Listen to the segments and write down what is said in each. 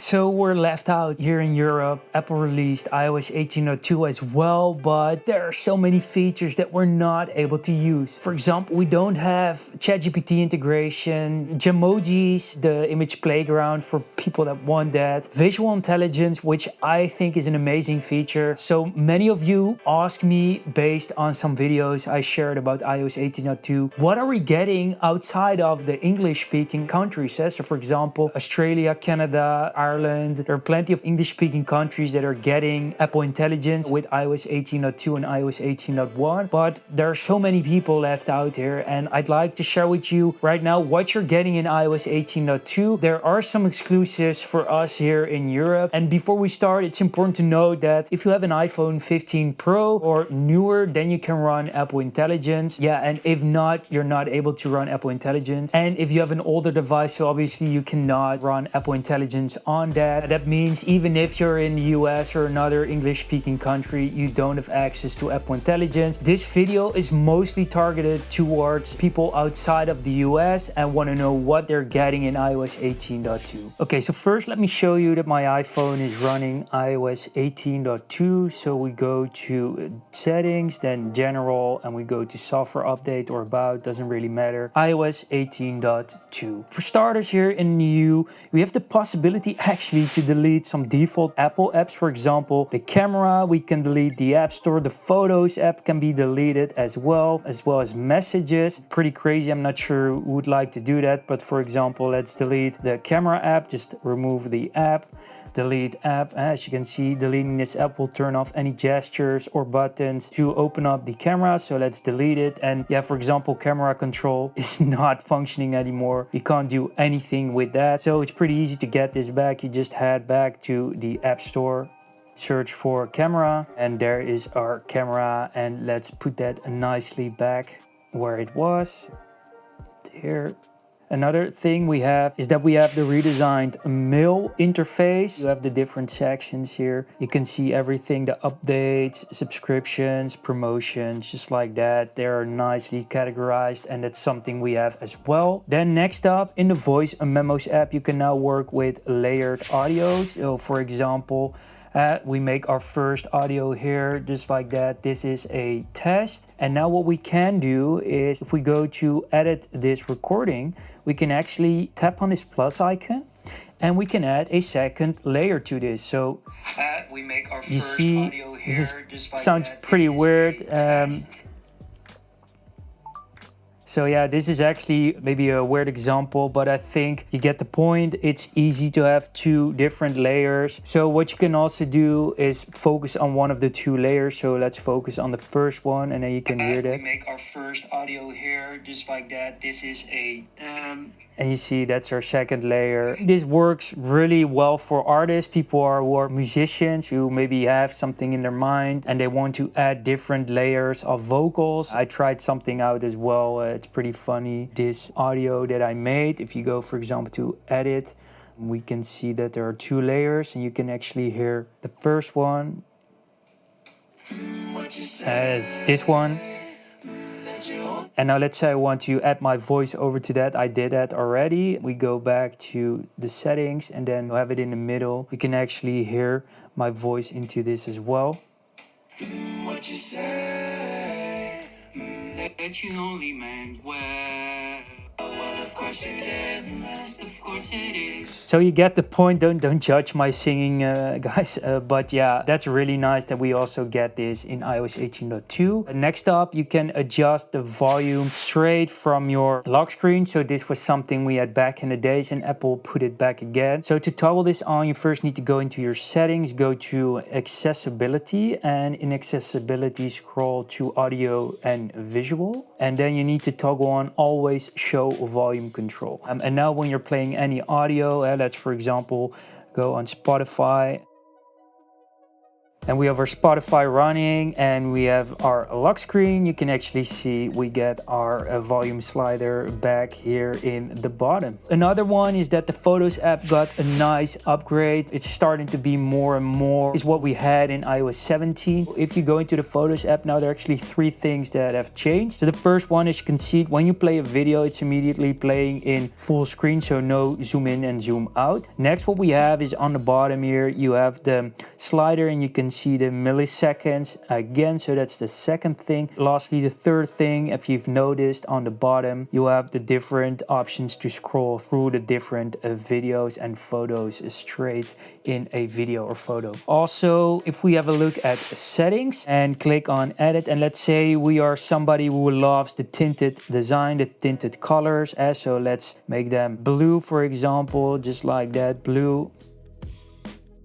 So we're left out here in Europe. Apple released iOS 18.2 as well, but there are so many features that we're not able to use. For example, we don't have ChatGPT integration, Gemojis, the image playground for people that want that, visual intelligence, which I think is an amazing feature. So many of you asked me based on some videos I shared about iOS 18.2, what are we getting outside of the English-speaking countries? So for example, Australia, Canada, Ireland. There are plenty of English-speaking countries that are getting Apple Intelligence with iOS 18.2 and iOS 18.1, but there are so many people left out here, and I'd like to share with you right now what you're getting in iOS 18.2. There are some exclusives for us here in Europe, and before we start, it's important to note that if you have an iPhone 15 Pro or newer, then you can run Apple Intelligence. Yeah, and if not, you're not able to run Apple Intelligence. And if you have an older device, so obviously you cannot run Apple Intelligence on that. That means even if you're in the US or another English-speaking country, you don't have access to Apple Intelligence. This video is mostly targeted towards people outside of the US and want to know what they're getting in iOS 18.2. Okay, so first let me show you that my iPhone is running iOS 18.2. So we go to settings, then general, and we go to software update or about, doesn't really matter. iOS 18.2. For starters, here in new, we have the possibility actually to delete some default Apple apps. For example, the camera, we can delete the App Store, the Photos app can be deleted as well as messages. Pretty crazy, I'm not sure who would like to do that, but for example, let's delete the camera app, just remove the app. Delete app. As you can see, deleting this app will turn off any gestures or buttons to open up the camera. So let's delete it. And yeah, for example, camera control is not functioning anymore. You can't do anything with that. So it's pretty easy to get this back. You just head back to the App Store, search for camera, and there is our camera. And let's put that nicely back where it was. Here. Another thing we have is that we have the redesigned mail interface. You have the different sections here. You can see everything, the updates, subscriptions, promotions, just like that. They are nicely categorized, and that's something we have as well. Then next up, in the Voice and Memos app, you can now work with layered audio. So for example, we make our first audio here, just like that. This is a test. And now what we can do is, if we go to edit this recording, we can actually tap on this plus icon and we can add a second layer to this. So we make our you first see, audio here, this just like sounds that. Pretty weird. So yeah, this is actually maybe a weird example, but I think you get the point. It's easy to have two different layers. So what you can also do is focus on one of the two layers. So let's focus on the first one, and then you can hear that. We make our first audio here, just like that. This is a... And you see that's our second layer. This works really well for artists, people who are musicians, who maybe have something in their mind and they want to add different layers of vocals. I tried something out as well. It's pretty funny. This audio that I made, if you go, for example, to edit, we can see that there are two layers and you can actually hear the first one as this one. And now let's say I want to add my voice over to that. I did that already. We go back to the settings and then have it in the middle. You can actually hear my voice into this as well. What you say, that you only meant well. Well, of course you did. Of course it is. So you get the point. Don't judge my singing, guys. But yeah, that's really nice that we also get this in iOS 18.2. Next up, you can adjust the volume straight from your lock screen. So this was something we had back in the days, and Apple put it back again. So to toggle this on, you first need to go into your settings, go to accessibility, and in accessibility, scroll to audio and visual. And then you need to toggle on always show volume control. And now when you're playing any audio, let's for example go on Spotify. And we have our Spotify running, and we have our lock screen. You can actually see we get our volume slider back here in the bottom. Another one is that the Photos app got a nice upgrade. It's starting to be more and more is what we had in iOS 17. If you go into the Photos app now, there are actually 3 things that have changed. So the first one is you can see when you play a video, it's immediately playing in full screen, so no zoom in and zoom out. Next, what we have is on the bottom here, you have the slider and you can see the milliseconds again, so that's the second thing. Lastly, the third thing, if you've noticed on the bottom, you have the different options to scroll through the different videos and photos straight in a video or photo. Also, if we have a look at settings and click on edit, and let's say we are somebody who loves the tinted design, the tinted colors, so let's make them blue, for example, just like that, blue.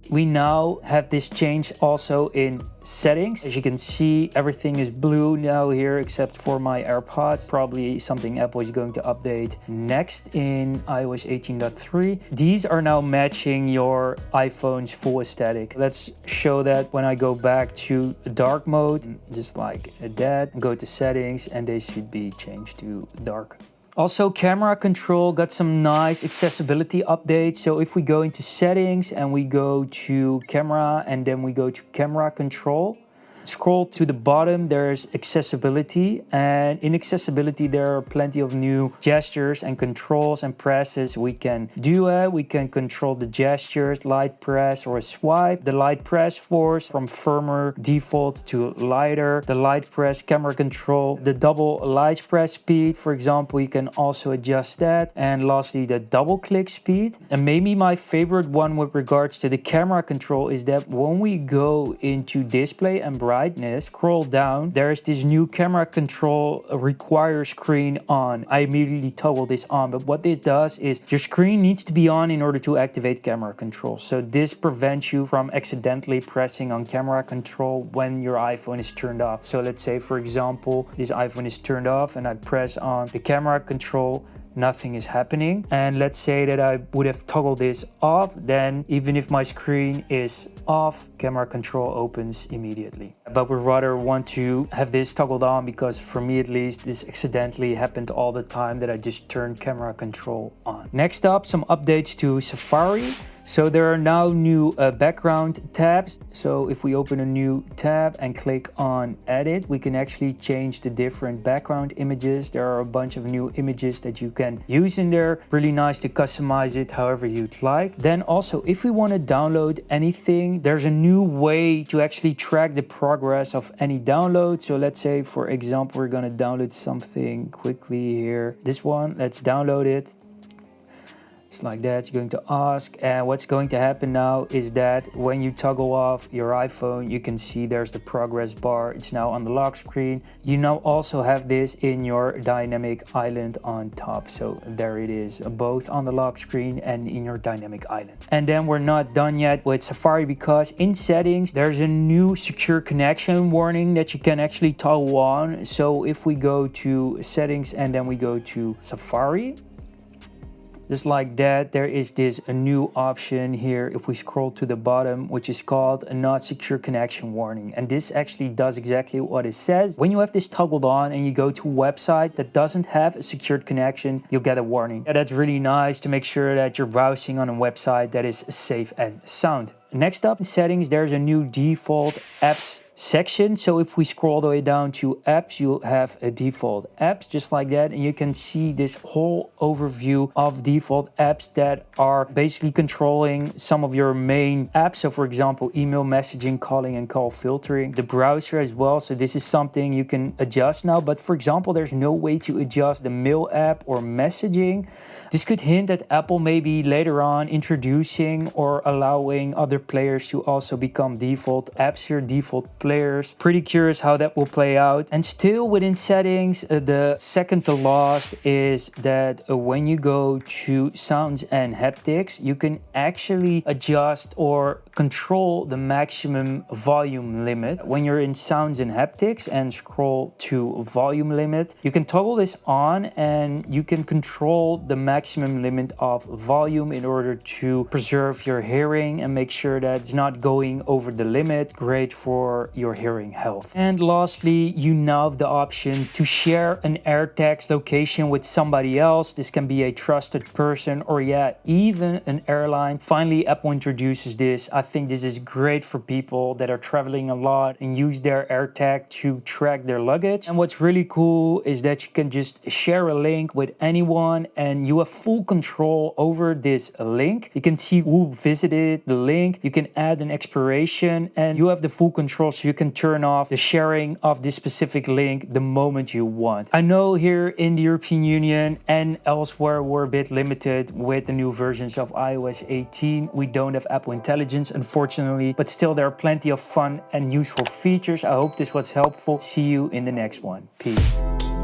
We now have this change also in settings. As you can see, everything is blue now here except for my AirPods. Probably something Apple is going to update next in iOS 18.3. These are now matching your iPhone's full aesthetic. Let's show that when I go back to dark mode, just like that. Go to settings and they should be changed to dark. Also, camera control got some nice accessibility updates. So if we go into settings and we go to camera and then we go to camera control, scroll to the bottom, there's accessibility, and in accessibility there are plenty of new gestures and controls and presses we can do. We can control the gestures, light press or swipe, the light press force from firmer default to lighter, the light press camera control, the double light press speed, for example, you can also adjust that, and lastly the double click speed. And maybe my favorite one with regards to the camera control is that when we go into display and brightness, scroll down, there's this new camera control require screen on. I immediately toggle this on, but what this does is your screen needs to be on in order to activate camera control. So this prevents you from accidentally pressing on camera control when your iPhone is turned off. So let's say, for example, this iPhone is turned off and I press on the camera control, nothing is happening. And let's say that I would have toggled this off, then even if my screen is off, camera control opens immediately. But we rather want to have this toggled on because for me at least, this accidentally happened all the time that I just turned camera control on. Next up, some updates to Safari. So there are now new background tabs. So if we open a new tab and click on edit, we can actually change the different background images. There are a bunch of new images that you can use in there. Really nice to customize it however you'd like. Then also, if we want to download anything, there's a new way to actually track the progress of any download. So let's say, for example, we're going to download something quickly here. This one, let's download it. Like that, you're going to ask, and what's going to happen now is that when you toggle off your iPhone, you can see there's the progress bar. It's now on the lock screen. You now also have this in your dynamic island on top, so there it is, both on the lock screen and in your dynamic island. And then we're not done yet with Safari, because in settings there's a new secure connection warning that you can actually toggle on. So if we go to settings and then we go to Safari, just like that, there is a new option here if we scroll to the bottom, which is called a not secure connection warning. And this actually does exactly what it says. When you have this toggled on and you go to a website that doesn't have a secured connection, you'll get a warning. Yeah, that's really nice to make sure that you're browsing on a website that is safe and sound. Next up in settings, there's a new default apps section. So if we scroll all the way down to apps, you'll have a default apps just like that, and you can see this whole overview of default apps that are basically controlling some of your main apps. So for example, email, messaging, calling and call filtering, the browser as well. So this is something you can adjust now, but for example, there's no way to adjust the mail app or messaging. This could hint at Apple maybe later on introducing or allowing other players to also become default apps here, default layers. Pretty curious how that will play out. And still within settings, the second to last is that when you go to sounds and haptics, you can actually adjust or control the maximum volume limit. When you're in sounds and haptics and scroll to volume limit, you can toggle this on and you can control the maximum limit of volume in order to preserve your hearing and make sure that it's not going over the limit. Great for your hearing health. And lastly, you now have the option to share an AirTag's location with somebody else. This can be a trusted person or even an airline. Finally, Apple introduces this. I think this is great for people that are traveling a lot and use their AirTag to track their luggage. And what's really cool is that you can just share a link with anyone and you have full control over this link. You can see who visited the link. You can add an expiration and you have the full control, so you can turn off the sharing of this specific link the moment you want. I know here in the European Union and elsewhere we're a bit limited with the new versions of iOS 18. We don't have Apple Intelligence, unfortunately, but still there are plenty of fun and useful features. I hope this was helpful. See you in the next one. Peace.